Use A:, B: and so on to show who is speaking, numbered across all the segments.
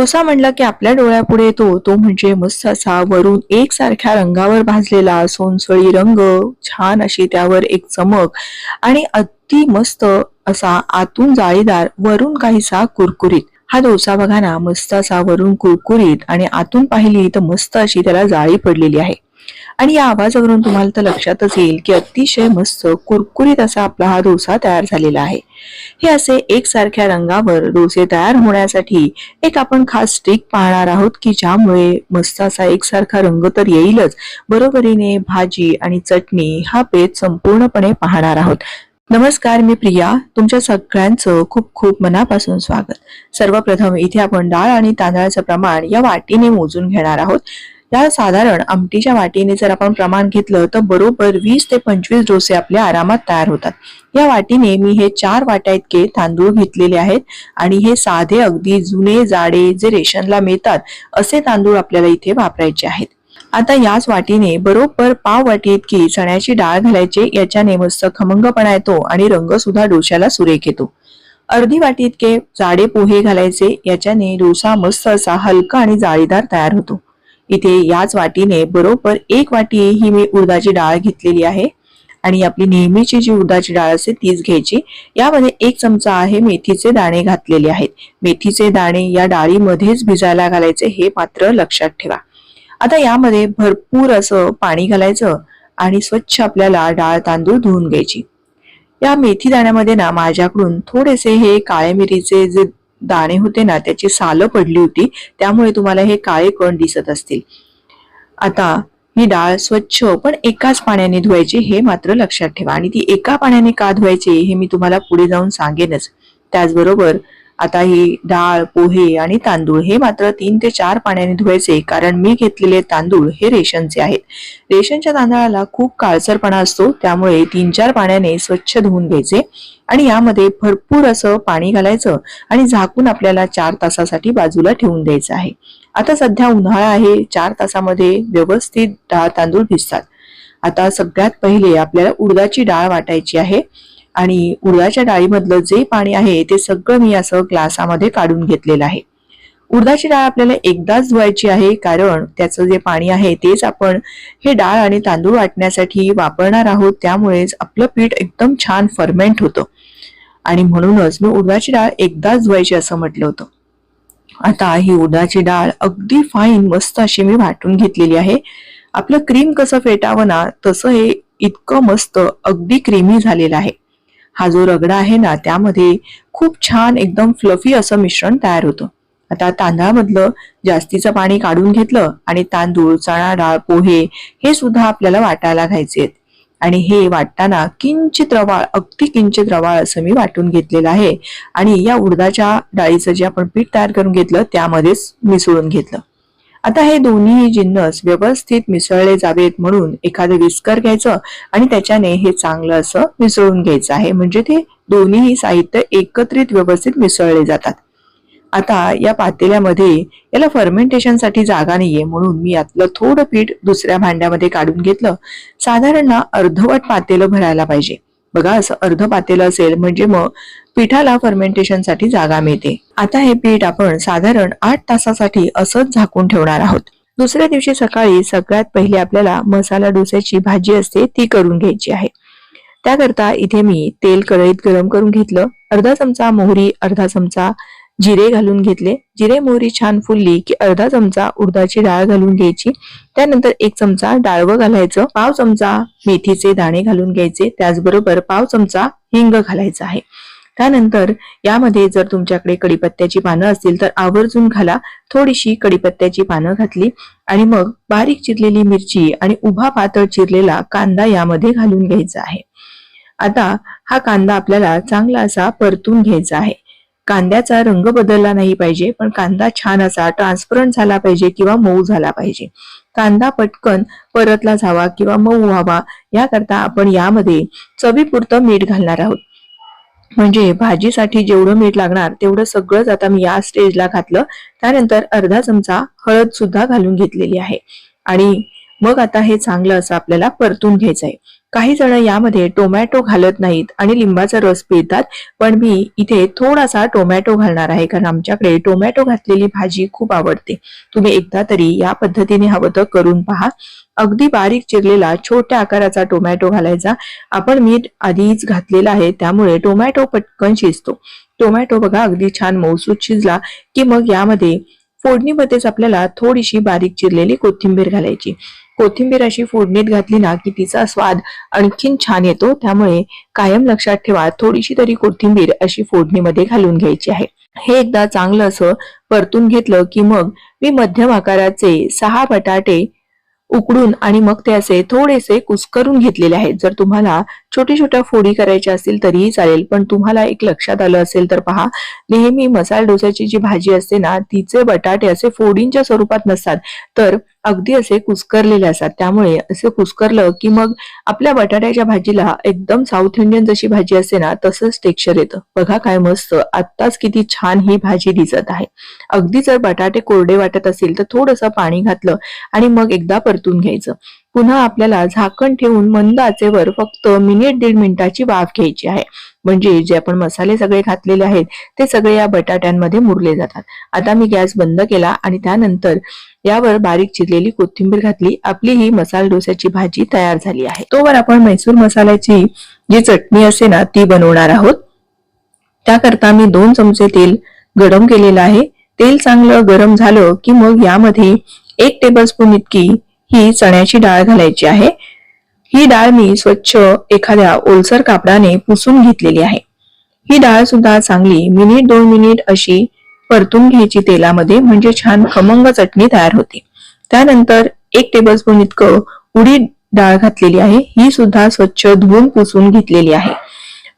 A: डोसा म्हणला की आपल्या डोळ्यापुढे येतो तो म्हणजे मस्त असा वरून एकसारख्या रंगावर भाजलेला सोनसळी रंग, छान अशी त्यावर एक चमक आणि अति मस्त असा आतून जाळीदार वरून काहीसा कुरकुरीत. हा डोसा बघा ना, मस्त असा वरून कुरकुरीत आणि आतून पाहिली तर मस्त अशी त्याला जाळी पडलेली आहे. आणि या आवाजावरून तुम्हाला तर लक्षातच येईल की अतिशय मस्त कुरकुरीत असा आपला हा डोसा तयार झालेला आहे. हे असे एकसारख्या रंगावर डोसे तयार होण्यासाठी एक आपण खास ट्रिक पाहणार आहोत की ज्यामुळे मस्त असा एकसारखा रंग तर येईलच, बरोबरीने भाजी आणि चटणी हा पेज संपूर्णपणे पाहणार आहोत. नमस्कार, मी प्रिया. तुमच्या सगळ्यांचं खूप खूप मनापासून स्वागत. सर्वप्रथम इथे आपण डाळ आणि तांदळाचं प्रमाण या वाटीने मोजून घेणार आहोत. या साधारण आमटीच्या वाटीने जर आपण प्रमाण घेतलं तर बरोबर 20 ते 25 डोसे आपले आरामात तयार होतात. या वाटीने मी हे 4 वाट्या इतके तांदूळ घेतलेले आहेत आणि हे साधे अगदी जुने जाडे जे रेशनला मिळतात असे तांदूळ आपल्याला इथे वापरायचे आहेत. आता याच वाटीने बरोबर पाव वाटी इतकी चण्याची डाळ घालायची. याच्याने मस्त खमंगपणा येतो आणि रंग सुद्धा डोश्याला सुरेख येतो. अर्धी वाटी इतके जाडे पोहे घालायचे. याच्याने डोसा मस्त असा हलका आणि जाळीदार तयार होतो. इथे याच वाटीने बरोबर 1 वाटी ही मी उडदाची डाळ घेतलेली आहे आणि आपली नेहमीची जी उडदाची डाळ असते तीच घ्यायची. यामध्ये 1 चमचा आहे मेथीचे दाणे घातलेले आहेत. मेथीचे दाणे या डाळीमध्येच भिजायला घालायचे, हे मात्र लक्षात ठेवा. आता यामध्ये भरपूर असं पाणी घालायचं आणि स्वच्छ आपल्याला डाळ तांदूळ धुवून घ्यायची. या मेथी दाण्यामध्ये ना माझ्याकडून थोडेसे हे काळे मिरीचे जे दाणे होते ना त्याची सालं पडली होती, त्यामुळे तुम्हाला हे काळे कण दिसत असतील. आता ही डाळ स्वच्छ पण एकाच पाण्याने धुवायची, हे मात्र लक्षात ठेवा. आणि ती एका पाण्याने का धुवायची हे मी तुम्हाला पुढे जाऊन सांगेनच. त्याचबरोबर आता ही डाळ, पोहे आणि तांदूळ हे मात्र 3 ते 4 पाण्याने धुवायचे, कारण मी घेतलेले तांदूळ हे रेशनचे आहेत. रेशनच्या तांदळाला खूप काळसरपणा असतो, त्यामुळे 3-4 पाण्याने स्वच्छ धुवून घ्यायचे आणि यामध्ये भरपूर असं पाणी घालायचं आणि झाकून आपल्याला 4 तासासाठी बाजूला ठेवून द्यायचं आहे. आता सध्या उन्हाळा आहे, 4 तासामध्ये व्यवस्थित डाळ तांदूळ भिजतात. आता सगळ्यात पहिले आपल्याला उडदाची डाळ वाटायची आहे आणि उडदाच्या डाळीमधलं जे पाणी आहे ते सगळं मी असं ग्लासामध्ये काढून घेतलेलं आहे. उडदाची डाळ आपल्याला एकदाच धुवायची आहे, कारण त्याचं जे पाणी आहे तेच आपण हे डाळ आणि तांदूळ वाटण्यासाठी वापरणार आहोत. त्यामुळेच आपलं पीठ एकदम छान फर्मेंट होतं आणि म्हणूनच मी उडदाची डाळ एकदाच धुवायची असं म्हटलं होतं. आता ही उडदाची डाळ अगदी फाईन मस्त अशी मी वाटून घेतलेली आहे. आपलं क्रीम कसं फेटावं ना तसं हे इतकं मस्त अगदी क्रीमी झालेलं आहे. हा जो रगडा आहे ना त्यामध्ये खूप छान एकदम फ्लफी असं मिश्रण तयार होतं. आता तांदळामधलं जास्तीचं पाणी काढून घेतलं आणि तांदूळ, चणा डाळ, पोहे हे सुद्धा आपल्याला वाटायला घ्यायचे आहेत. आणि हे वाटताना किंचित रवाळ, अगदी किंचित रवाळ असं मी वाटून घेतलेलं आहे आणि या उडदाच्या डाळीचं जे आपण पीठ तयार करून घेतलं त्यामध्येच मिसळून घेतलं. आता हे दोन्ही जिन्नस व्यवस्थित मिसळले जावेत म्हणून एखादं विस्कर घ्यायचं आणि त्याच्याने हे चांगलं असं मिसळून घ्यायचं आहे, म्हणजे ते दोन्ही साहित्य एकत्रित व्यवस्थित मिसळले जातात. आता या पातेल्यामध्ये याला फर्मेंटेशनसाठी जागा नाहीये, म्हणून मी यातलं थोडं पीठ दुसऱ्या भांड्यामध्ये काढून घेतलं. साधारण ना अर्धवट पातेलं भरायला पाहिजे. बघा, असं अर्ध पातेलं असेल म्हणजे मग पिठाला फर्मेंटेशनसाठी जागा मिळते. आता हे पीठ आपण साधारण 8 तासासाठी असंच झाकून ठेवणार आहोत. दुसऱ्या दिवशी सकाळी सगळ्यात पहिले आपल्याला मसाला डोस्याची भाजी असते ती करून घ्यायची आहे. त्याकरता इथे मी तेल कढईत गरम करून घेतलं. अर्धा चमचा मोहरी, अर्धा चमचा जिरे घालून घेतले. जिरे मोहरी छान फुलली की अर्धा चमचा उडदाची डाळ घालून घ्यायची. त्यानंतर 1 चमचा डाळवं घालायचं, पाव चमचा मेथीचे दाणे घालून घ्यायचे, त्याचबरोबर पाव चमचा हिंग घालायचा आहे. त्यानंतर यामध्ये जर तुमच्याकडे कढीपत्त्याची पानं असतील तर आवर्जून घाला. थोडीशी कढीपत्त्याची पानं घातली आणि मग बारीक चिरलेली मिरची आणि उभा पातळ चिरलेला कांदा यामध्ये घालून घ्यायचा आहे. आता हा कांदा आपल्याला चांगला असा परतून घ्यायचा आहे. कांद्याचा रंग बदलला नाही पाहिजे, पण कांदा छान असा ट्रान्सपरंट झाला पाहिजे किंवा मऊ झाला पाहिजे. कांदा पटकन परतला जावा किंवा मऊ व्हावा याकरता आपण यामध्ये चवीपुरतं मीठ घालणार आहोत. म्हणजे भाजीसाठी जेवढं मीठ लागणार तेवढं सगळंच आता मी या स्टेजला घातलं. त्यानंतर अर्धा चमचा हळद सुद्धा घालून घेतलेली आहे आणि मग आता हे चांगलं असं आपल्याला परतून घ्यायचं आहे. काही जण यामध्ये टोमॅटो घालत नाहीत आणि लिंबाचा रस पिळतात, पण मी इथे थोडासा टोमॅटो घालणार आहे कारण आमच्याकडे टोमॅटो घातलेली भाजी खूप आवडते. तुम्ही एकदा तरी या पद्धतीने हवं तर करून पहा. अगदी बारीक चिरलेला छोट्या आकाराचा टोमॅटो घालायचा. आपण मीठ आधीच घातलेलं आहे त्यामुळे टोमॅटो पटकन शिजतो. टोमॅटो बघा अगदी छान मऊसूत शिजला की मग यामध्ये फोडणीमध्येच आपल्याला थोडीशी बारीक चिरलेली कोथिंबीर घालायची. कोथिंबीर अशी फोडणीत घातली ना की तिचा स्वाद आणखीन छान येतो. त्यामुळे कायम लक्षात ठेवा थोडीशी तरी कोथिंबीर अशी फोडणीमध्ये घालून घ्यायची आहे. हे एकदा चांगलं असं परतून घेतलं की मग मी मध्यम आकाराचे 6 बटाटे उकडून आणि मग ते असे थोडेसे कुस्करून घेतलेले आहेत. जर तुम्हाला छोट्या छोट्या फोडी करायच्या असतील तरीही चालेल, पण तुम्हाला एक लक्षात आलं असेल तर पहा, नेहमी मसाला डोस्याची जी भाजी असते ना तिचे बटाटे असे फोडींच्या स्वरूपात नसतात, तर अगदी असे कुस्करलेले असतात. त्यामुळे असे कुस्करलं की मग आपल्या बटाट्याच्या भाजीला एकदम साऊथ इंडियन जशी भाजी असते ना तसंच टेक्स्चर येतं. बघा काय मस्त, आत्ताच किती छान ही भाजी दिसत आहे. अगदी जर बटाटे कोरडे वाटत असतील तर थोडंसं पाणी घातलं आणि मग एकदा परतून घ्यायचं. पुन्हा आपल्याला झाकण ठेवून मंद आचेवर फक्त मिनिट 1.5 मिनिटाची वाफ घ्यायची आहे. म्हणजे जे आपण मसाले सगळे घातलेले आहेत ते सगळे या बटाट्यांमध्ये मुरले जातात. आता मी गॅस बंद केला आणि त्यानंतर यावर बारीक चिरलेली कोथिंबीर घातली. आपली ही मसाला डोस्याची भाजी तयार झाली आहे. तोवर आपण म्हैसूर मसाल्याची जी चटणी असते ना ती बनवणार आहोत. त्याकरता मी 2 चमचे तेल गरम केलेलं आहे. तेल चांगलं गरम झालं की मग यामध्ये 1 टेबलस्पून इतकी ही चण्याची डाळ घालायची आहे. ही डाळ मी स्वच्छ एखाद्या ओलसर कापडाने पुसून घेतलेली आहे. ही डाळ सुद्धा चांगली मिनिट 2 मिनिट अशी परतून घ्यायची तेलामध्ये, म्हणजे छान खमंग चटणी तयार होते. त्यानंतर 1 टेबलस्पून इतकं उडीद डाळ घातलेली आहे. ही सुद्धा स्वच्छ धुवून पुसून घेतलेली आहे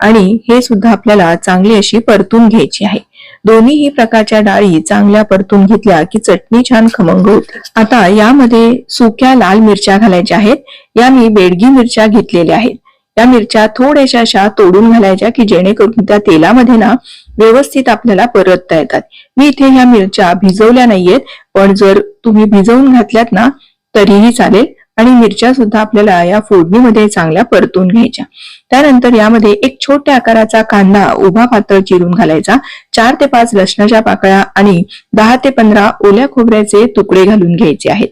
A: आणि हे सुद्धा आपल्याला चांगली अशी परतून घ्यायची आहे. दोन्हीही प्रकारच्या डाळी चांगल्या परतून घेतल्या की चटणी छान खमंग होते. आता यामध्ये सुक्या लाल मिरच्या घालायच्या आहेत. या मी बेडगी मिरच्या घेतलेल्या आहेत. या मिरच्या थोड्याशा अशा तोडून घालायच्या की जेणेकरून त्या तेलामध्ये ना व्यवस्थित आपल्याला परतता येतात. मी इथे ह्या मिरच्या भिजवल्या नाहीयेत, पण जर तुम्ही भिजवून घातल्यात ना तरीही चालेल. आणि मिरच्या सुद्धा आपल्याला या फोडणीमध्ये चांगल्या परतून घ्यायच्या. त्यानंतर यामध्ये एक छोट्या आकाराचा कांदा उभा पातळ चिरून घालायचा. 4 ते 5 लसणाच्या पाकळ्या आणि 10 ते 15 ओल्या खोबऱ्याचे तुकडे घालून घ्यायचे आहेत.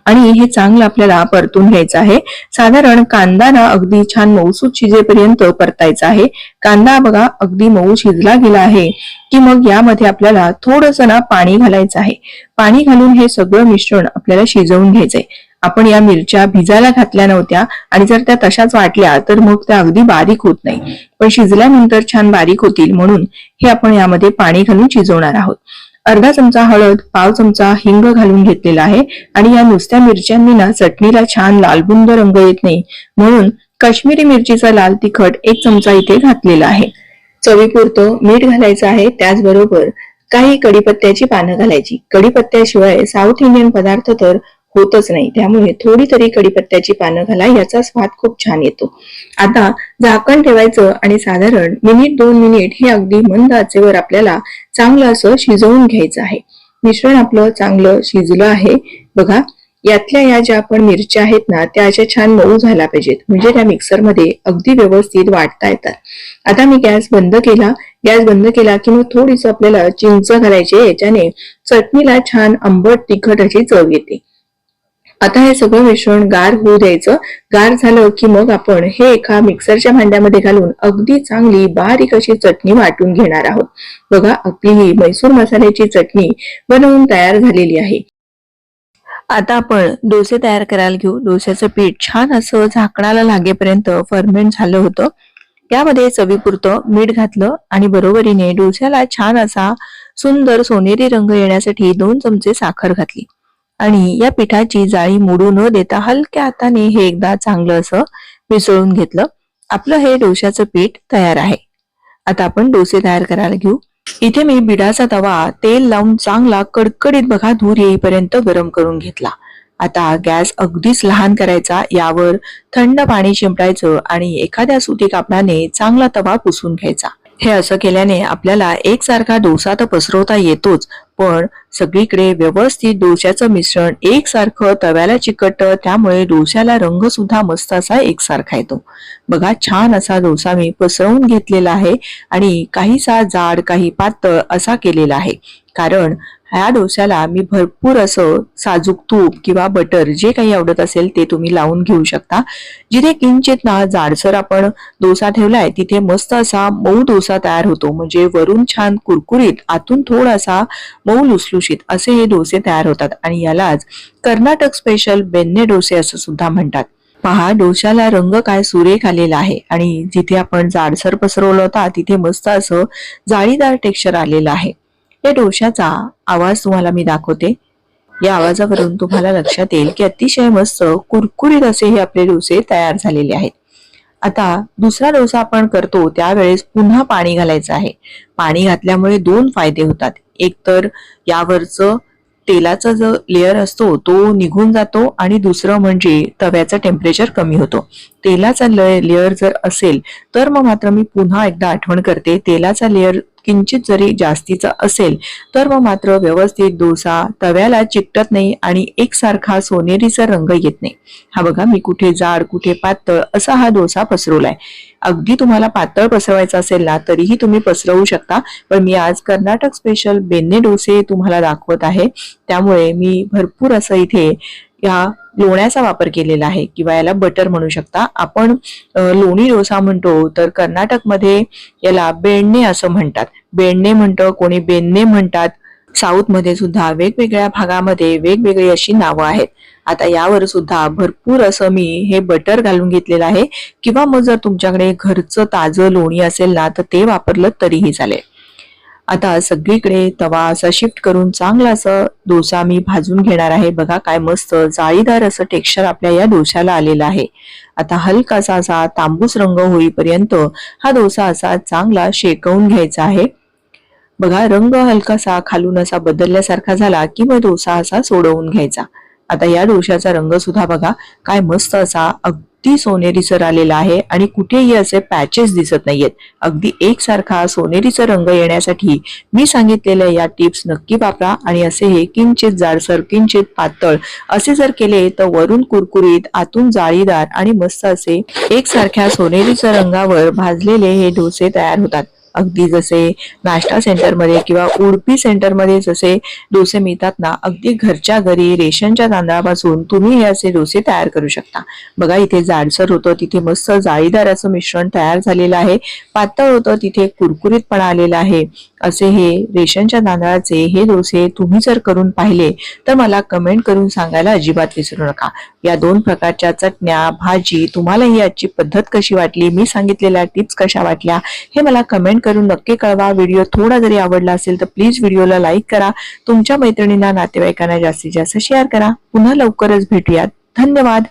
A: आणि हे चांगलं आपल्याला परतून घ्यायचं आहे. साधारण कांदा ना अगदी छान मऊसूत शिजेपर्यंत परतायचा आहे. कांदा बघा अगदी मऊ शिजला गेला आहे की मग यामध्ये आपल्याला थोडंसं ना पाणी घालायचं आहे. पाणी घालून हे सगळं मिश्रण आपल्याला शिजवून घ्यायचंय. आपण या मिरच्या भिजायला घातल्या नव्हत्या आणि जर त्या तशाच वाटल्या तर मग त्या अगदी बारीक होत नाही, पण शिजल्यानंतर छान बारीक होतील म्हणून हे आपण यामध्ये पाणी घालून शिजवणार आहोत. अर्धा चमचा हळद, पाव चमचा हिंग घालून घेतलेला आहे आणि या नुसत्या मिरच्यांनी ना चटणीला छान लालबुंद रंग येत नाही म्हणून काश्मीरी मिरचीचा लाल तिखट 1 चमचा इथे घातलेला आहे. चवीपुरतं मीठ घालायचं आहे. त्याचबरोबर काही कढीपत्त्याची पानं घालायची. कढीपत्त्याशिवाय साऊथ इंडियन पदार्थ तर होतच नाही, त्यामुळे थोडी तरी कढीपत्त्याची पानं घाला, याचा स्वाद खूप छान येतो. आता झाकण ठेवायचं आणि साधारण मिनिट 2 मिनिट हे अगदी मंद आचेवर आपल्याला चांगलं असं शिजवून घ्यायचं आहे. मिश्रण आपलं चांगलं शिजलं आहे बघा. यातल्या या ज्या आपण मिरच्या आहेत ना त्या अशा छान मऊ झाल्या पाहिजेत, म्हणजे त्या मिक्सरमध्ये अगदी व्यवस्थित वाटता येतात. आता मी गॅस बंद केला. गॅस बंद केला की मग थोडीस आपल्याला चिंच घालायची. याच्याने चटणीला छान आंबट तिखट अशी चव येते. आता हे सगळं मिश्रण गार होऊ द्यायचं. गार झालं की मग आपण हे एका मिक्सरच्या भांड्यामध्ये घालून अगदी चांगली बारीक अशी चटणी वाटून घेणार आहोत. बघा आपली ही म्हैसूर मसाल्याची चटणी बनवून तयार झालेली आहे. आता आपण डोसे तयार करायला घेऊ. डोस्याचं पीठ छान असं झाकणाला लागेपर्यंत फर्मेंट झालं होतं. यामध्ये चवीपुरतं मीठ घातलं आणि बरोबरीने डोस्याला छान असा सुंदर सोनेरी रंग येण्यासाठी 2 चमचे साखर घातली आणि या पिठाची जाळी मोडू न देता हलक्या हाताने हे एकदा चांगलं असं मिसळून घेतलं. आपलं हे डोश्याचं पीठ तयार आहे. आता आपण डोसे तयार करायला घेऊ. इथे मी बिडाचा तवा तेल लावून चांगला कडकडीत बघा धूर येईपर्यंत गरम करून घेतला. आता गॅस अगदीच लहान करायचा. यावर थंड पाणी शिंपडायचं आणि एखाद्या सुती कापडाने चांगला तवा पुसून घ्यायचा. हे असं केल्याने आपल्याला एकसारखा डोसा तर पसरवता येतोच, पण सगळीकडे व्यवस्थित डोश्याचं मिश्रण एकसारखं तव्याला चिकटतं, त्यामुळे डोश्याला रंग सुद्धा मस्त असा एकसारखा येतो. बघा, छान असा डोसा मी पसरवून घेतलेला आहे आणि काहीसा जाड काही पातळ असा केलेला आहे. कारण ह्या डोस्याला मी भरपूर असं साजूक तूप किंवा बटर जे काही आवडत असेल ते तुम्ही लावून घेऊ शकता. जिथे किंचित ना जाडसर आपण डोसा ठेवलाय तिथे मस्त असा मऊ डोसा तयार होतो. म्हणजे वरून छान कुरकुरीत, आतून थोडासा मऊ लुसलुशीत असे हे डोसे तयार होतात आणि यालाच कर्नाटक स्पेशल बेन्ने डोसे असं सुद्धा म्हणतात. पहा, डोश्याला रंग काय सुरेख आलेला आहे आणि जिथे आपण जाडसर पसरवलं होता तिथे मस्त असं जाळीदार टेक्स्चर आलेलं आहे. या डोश्याचा आवाज तुम्हाला मी दाखवते. या आवाजावरून तुम्हाला लक्षात येईल की अतिशय मस्त कुरकुरीत असे हे आपले डोसे तयार झालेले आहेत. आता दुसरा डोसा आपण करतो त्यावेळेस पुन्हा पाणी घालायचं आहे. पाणी घातल्यामुळे दोन फायदे होतात. एक तर यावरचं तेलाचा जो लेअर असतो तो निघून जातो आणि दुसरं म्हणजे तव्याचं टेम्परेचर कमी होतो. तेलाचा लेअर जर असेल तर मग मात्र मी पुन्हा एकदा आठवण करते, तेलाचा लेअर किंचित जरी जास्तीचा असेल तर मग मात्र व्यवस्थित डोसा तव्याला चिकटत नाही आणि एकसारखा सोनेरीचा रंग येत नाही. हा बघा, मी कुठे जाड कुठे पातळ असा हा डोसा पसरवलाय. अगदी तुम्हाला पातळ पसरवायचा असेल ना तरीही तुम्ही पसरवू शकता, पण मी आज कर्नाटक स्पेशल बेन्ने डोसे तुम्हाला दाखवत आहे, त्यामुळे मी भरपूर असं इथे या लोण्याचा वापर केलेला आहे किंवा याला बटर म्हणू शकता आपण. लोणी डोसा म्हणतो तर कर्नाटकमध्ये याला बेण्णे असं म्हणतात. बेण्णे म्हणतो, कोणी बेन्ने म्हणतात. साऊथ मध्ये सुद्धा वेगवेगळ्या भागामध्ये वेगवेगळी अशी नावं आहेत. आता यावर सुद्धा भरपूर असं मी हे बटर घालून घेतलेलं आहे किंवा मग जर तुमच्याकडे घरचं ताजं लोणी असेल ना तर ते वापरलं तरीही चालेल. आता सगळीकडे तवा असा शिफ्ट करून चांगला असं डोसा मी भाजून घेणार आहे. बघा, काय मस्त जाळीदार असं टेक्स्चर आपल्या या डोश्याला आलेलं आहे. आता हलकासा असा तांबूस रंग होईपर्यंत हा डोसा असा चांगला शेकवून घ्यायचा आहे. बघा, रंग हलकासा खालून असा बदलल्यासारखा झाला की मग डोसा असा सोडवून घ्यायचा. आता या डोश्याचा रंग सुद्धा बघा काय मस्त असा अगदी सोनेरीसर आलेला आहे आणि कुठेही असे पॅचेस दिसत नाहीयेत. अगदी एकसारखा सोनेरीचा रंग येण्यासाठी मी सांगितलेल्या या टिप्स नक्की वापरा आणि असे हे किंचित जाडसर किंचित पातळ असे जर केले तर वरून कुरकुरीत, आतून जाळीदार आणि मस्त असे एकसारख्या सोनेरीच्या रंगावर भाजलेले हे डोसे तयार होतात. अगदी जसे नाश्ता सेंटरमध्ये किंवा उडपी सेंटरमध्ये जसे डोसे मिळतात ना, अगदी घरच्या घरी रेशनच्या तांदळापासून तुम्ही हे असे डोसे तयार करू शकता. बघा, इथे जाडसर होतं तिथे मस्त जाळीदार असं मिश्रण तयार झालेलं आहे, पातळ होतं तिथे कुरकुरीतपणा आलेला आहे. असे हे रेशनच्या तांदळाचे हे डोसे तुम्ही जर करून पाहिले तर मला कमेंट करून सांगायला अजिबात विसरू नका. या दोन प्रकारच्या चटण्या, भाजी तुम्हाला ही आजची पद्धत कशी वाटली, मी सांगितलेल्या टिप्स कशा वाटल्या हे मला कमेंट करून नक्की कळवा. व्हिडिओ थोडा जरी आवडला असेल तर प्लीज व्हिडिओला लाईक करा. तुमच्या मैत्रिणींना, नातेवाईकांना जास्तीत जास्त शेअर करा. पुन्हा लवकरच भेटूयात. धन्यवाद.